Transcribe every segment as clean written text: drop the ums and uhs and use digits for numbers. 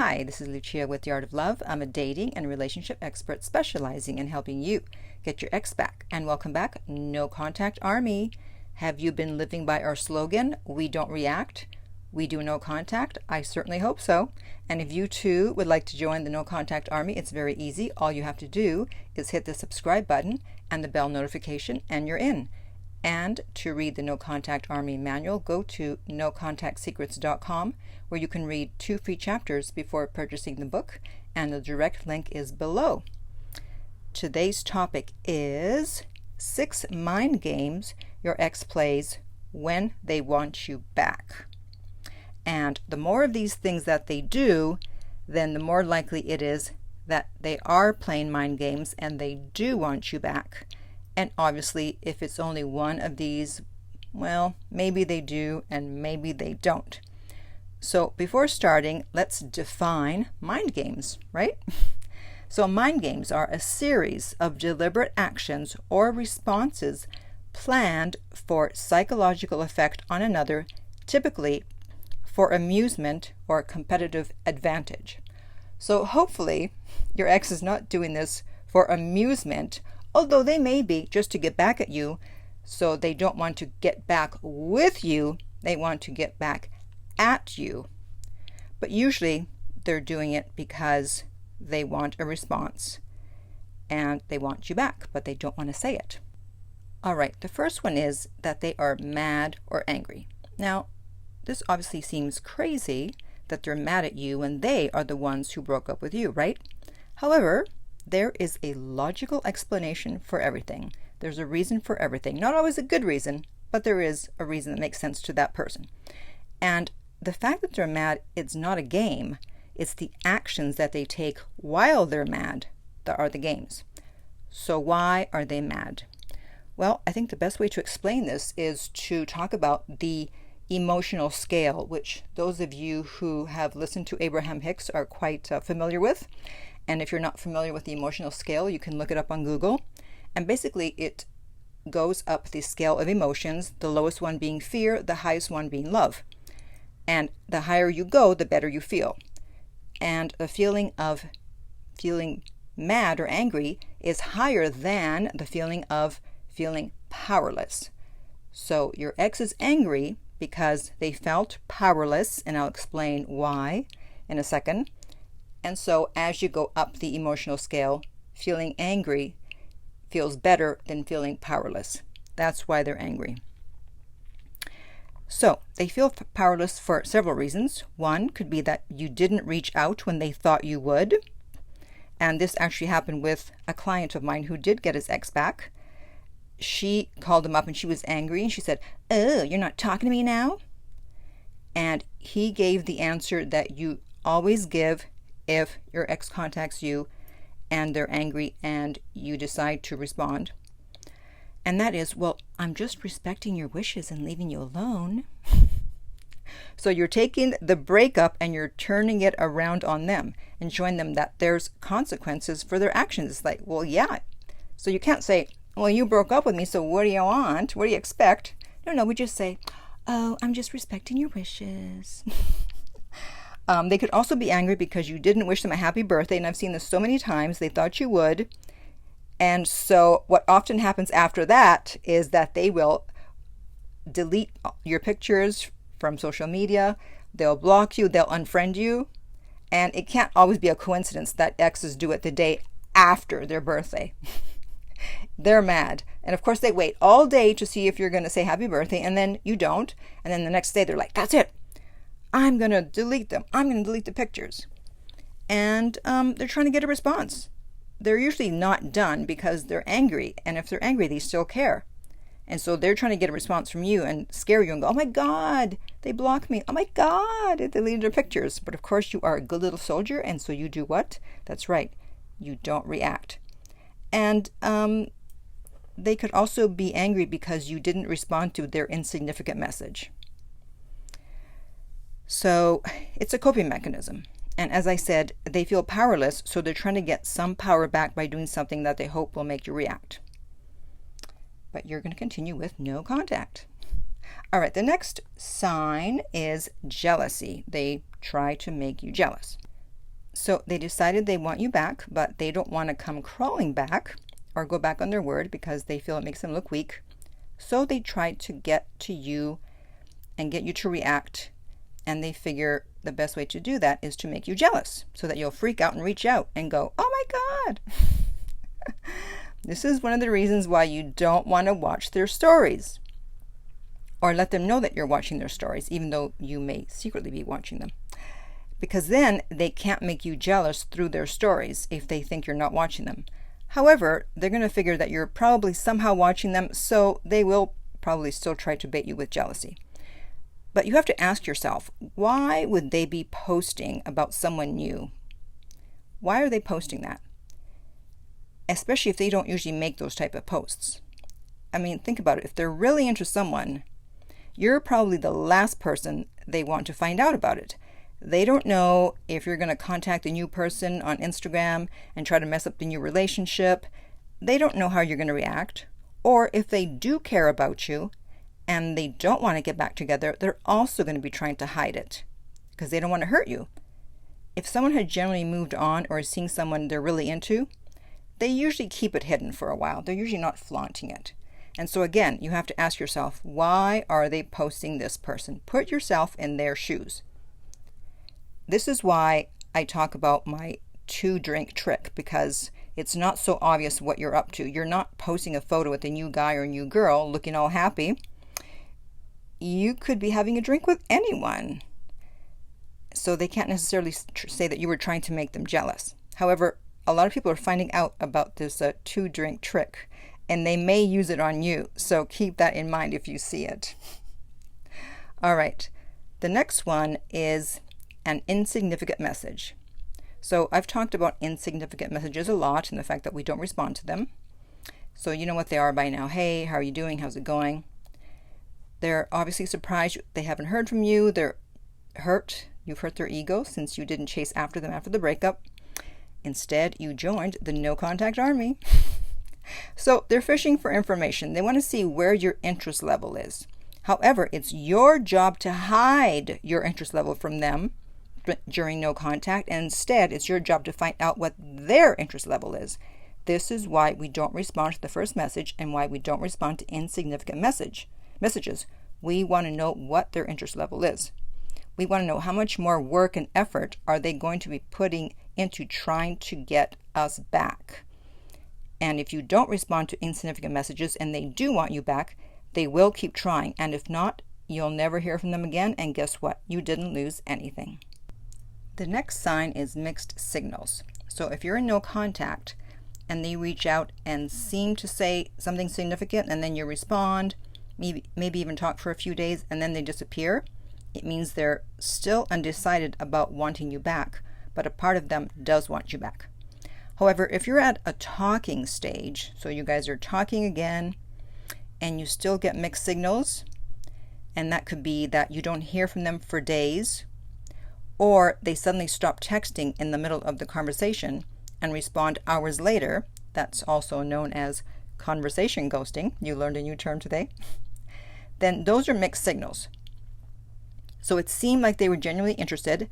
Hi, this is Lucia with The Art of Love. I'm a dating and relationship expert specializing in helping you get your ex back. And welcome back, No Contact Army. Have you been living by our slogan, we don't react, we do no contact? I certainly hope so. And if you too would like to join the No Contact Army, it's very easy. All you have to do is hit the subscribe button and the bell notification and you're in. And to read the No Contact Army manual, go to nocontactsecrets.com, where you can read 2 free chapters before purchasing the book, and the direct link is below. Today's topic is 6 mind games your ex plays when they want you back. And the more of these things that they do, then the more likely it is that they are playing mind games and they do want you back. And obviously, if it's only one of these, well, maybe they do and maybe they don't. So before starting, let's define mind games, right? So mind games are a series of deliberate actions or responses planned for psychological effect on another, typically for amusement or competitive advantage. So hopefully your ex is not doing this for amusement, although they may be just to get back at you. So they don't want to get back with you, they want to get back at you. But usually they're doing it because they want a response and they want you back, but they don't want to say it. All right, the first one is that they are mad or angry. Now, this obviously seems crazy that they're mad at you when they are the ones who broke up with you, right? However, there is a logical explanation for everything. There's a reason for everything. Not always a good reason, but there is a reason that makes sense to that person. And the fact that they're mad, it's not a game. It's the actions that they take while they're mad that are the games. So why are they mad? Well, I think the best way to explain this is to talk about the emotional scale, which those of you who have listened to Abraham Hicks are quite familiar with. And if you're not familiar with the emotional scale, you can look it up on Google. And basically, it goes up the scale of emotions, the lowest one being fear, the highest one being love. And the higher you go, the better you feel. And the feeling of feeling mad or angry is higher than the feeling of feeling powerless. So your ex is angry because they felt powerless, and I'll explain why in a second. And so as you go up the emotional scale, feeling angry feels better than feeling powerless. That's why they're angry. So they feel powerless for several reasons. One could be that you didn't reach out when they thought you would. And this actually happened with a client of mine who did get his ex back. She called him up and she was angry and she said, "Oh, you're not talking to me now?" And he gave the answer that you always give if your ex contacts you and they're angry and you decide to respond. And that is, well, I'm just respecting your wishes and leaving you alone. So you're taking the breakup and you're turning it around on them and showing them that there's consequences for their actions. It's like, well, yeah. So you can't say, well, you broke up with me, so what do you want? What do you expect? No, we just say, oh, I'm just respecting your wishes. They could also be angry because you didn't wish them a happy birthday, and I've seen this so many times. They thought you would. And so what often happens after that is that they will delete your pictures from social media. They'll block you. They'll unfriend you. And it can't always be a coincidence that exes do it the day after their birthday. They're mad. And of course, they wait all day to see if you're going to say happy birthday, and then you don't. And then the next day, they're like, that's it. I'm going to delete them. I'm going to delete the pictures. And they're trying to get a response. They're usually not done because they're angry. And if they're angry, they still care. And so they're trying to get a response from you and scare you and go, oh my God, they blocked me. Oh my God, they deleted their pictures. But of course, you are a good little soldier. And so you do what? That's right. You don't react. And they could also be angry because you didn't respond to their insignificant message. So it's a coping mechanism. And as I said, they feel powerless, so they're trying to get some power back by doing something that they hope will make you react. But you're going to continue with no contact. All right, the next sign is jealousy. They try to make you jealous. So they decided they want you back, but they don't want to come crawling back or go back on their word because they feel it makes them look weak. So they try to get to you and get you to react, and they figure the best way to do that is to make you jealous so that you'll freak out and reach out and go, oh my God. This is one of the reasons why you don't want to watch their stories or let them know that you're watching their stories, even though you may secretly be watching them. Because then they can't make you jealous through their stories if they think you're not watching them. However, they're going to figure that you're probably somehow watching them, so they will probably still try to bait you with jealousy. But you have to ask yourself, why would they be posting about someone new? Why are they posting that? Especially if they don't usually make those type of posts. I mean, think about it. If they're really into someone, you're probably the last person they want to find out about it. They don't know if you're going to contact a new person on Instagram and try to mess up the new relationship. They don't know how you're going to react. Or if they do care about you and they don't want to get back together, they're also going to be trying to hide it because they don't want to hurt you. If someone had generally moved on or is seeing someone they're really into, they usually keep it hidden for a while. They're usually not flaunting it. And so again, you have to ask yourself, why are they posting this person? Put yourself in their shoes. This is why I talk about my 2-drink trick, because it's not so obvious what you're up to. You're not posting a photo with a new guy or a new girl looking all happy. You could be having a drink with anyone. So they can't necessarily say that you were trying to make them jealous. However, a lot of people are finding out about this 2-drink trick, and they may use it on you. So keep that in mind if you see it. All right. The next one is an insignificant message. So I've talked about insignificant messages a lot and the fact that we don't respond to them. So you know what they are by now. Hey, how are you doing? How's it going? They're obviously surprised they haven't heard from you. They're hurt. You've hurt their ego since you didn't chase after them after the breakup. Instead, you joined the no contact army. So they're fishing for information. They want to see where your interest level is. However, it's your job to hide your interest level from them during no contact, and instead it's your job to find out what their interest level is. This is why we don't respond to the first message and why we don't respond to insignificant messages. We want to know what their interest level is. We want to know how much more work and effort are they going to be putting into trying to get us back. And if you don't respond to insignificant messages and they do want you back, they will keep trying. And if not, you'll never hear from them again. And guess what? You didn't lose anything. The next sign is mixed signals. So if you're in no contact and they reach out and seem to say something significant and then you respond, maybe even talk for a few days and then they disappear, it means they're still undecided about wanting you back, but a part of them does want you back. However, if you're at a talking stage, so you guys are talking again and you still get mixed signals, and that could be that you don't hear from them for days, or they suddenly stop texting in the middle of the conversation and respond hours later. That's also known as conversation ghosting. You learned a new term today. Then those are mixed signals. So it seemed like they were genuinely interested.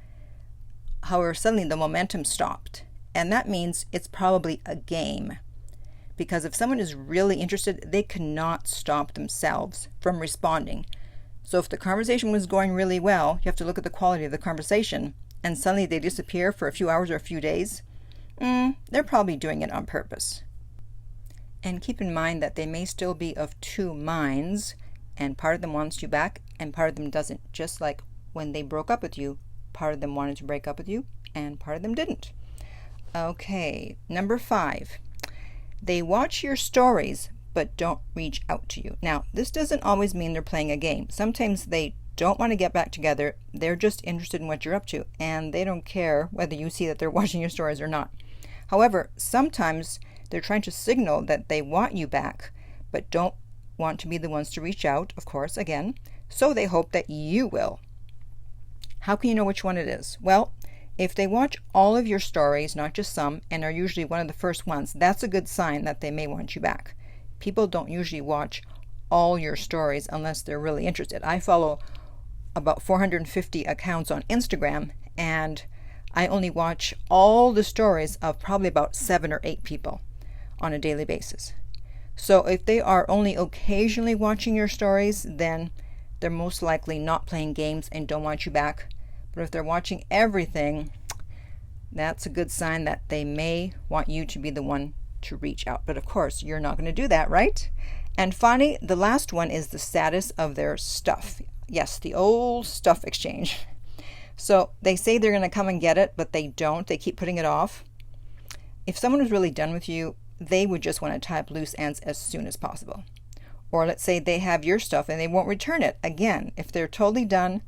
However, suddenly the momentum stopped. And that means it's probably a game. Because if someone is really interested, they cannot stop themselves from responding. So if the conversation was going really well, you have to look at the quality of the conversation, and suddenly they disappear for a few hours or a few days, they're probably doing it on purpose. And keep in mind that they may still be of two minds, and part of them wants you back, and part of them doesn't. Just like when they broke up with you, part of them wanted to break up with you, and part of them didn't. Okay, number 5. They watch your stories, but don't reach out to you. Now, this doesn't always mean they're playing a game. Sometimes they don't want to get back together. They're just interested in what you're up to, and they don't care whether you see that they're watching your stories or not. However, sometimes they're trying to signal that they want you back, but don't want to be the ones to reach out, of course, again, so they hope that you will. How can you know which one it is? Well, if they watch all of your stories, not just some, and are usually one of the first ones, that's a good sign that they may want you back. People don't usually watch all your stories unless they're really interested. I follow about 450 accounts on Instagram, and I only watch all the stories of probably about 7 or 8 people on a daily basis. So if they are only occasionally watching your stories, then they're most likely not playing games and don't want you back. But if they're watching everything, that's a good sign that they may want you to be the one to reach out. But of course, you're not going to do that, right? And finally, the last one is the status of their stuff. Yes, the old stuff exchange. So they say they're going to come and get it, but they don't. They keep putting it off. If someone is really done with you, they would just want to tie up loose ends as soon as possible. Or let's say they have your stuff and they won't return it. Again, if they're totally done,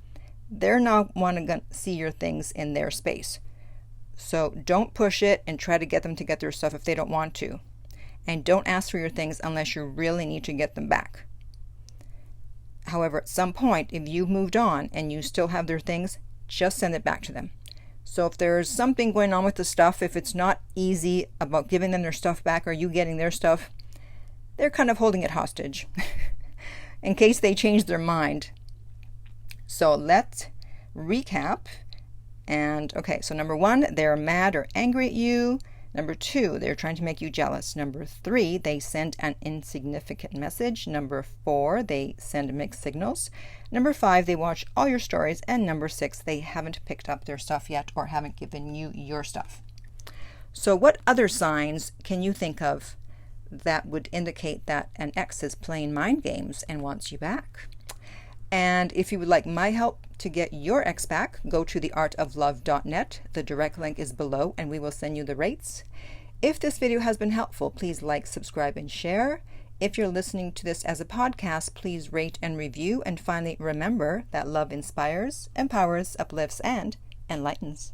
they're not wanting to see your things in their space. So don't push it and try to get them to get their stuff if they don't want to. And don't ask for your things unless you really need to get them back. However, at some point, if you've moved on and you still have their things, just send it back to them. So if there's something going on with the stuff, if it's not easy about giving them their stuff back or you getting their stuff, they're kind of holding it hostage in case they change their mind. So let's recap. And okay, so number 1, they're mad or angry at you. Number 2, they're trying to make you jealous. Number 3, they send an insignificant message. Number 4, they send mixed signals. Number 5, they watch all your stories. And number 6, they haven't picked up their stuff yet or haven't given you your stuff. So what other signs can you think of that would indicate that an ex is playing mind games and wants you back? And if you would like my help to get your ex back, go to theartoflove.net. The direct link is below and we will send you the rates. If this video has been helpful, please like, subscribe, and share. If you're listening to this as a podcast, please rate and review. And finally, remember that love inspires, empowers, uplifts, and enlightens.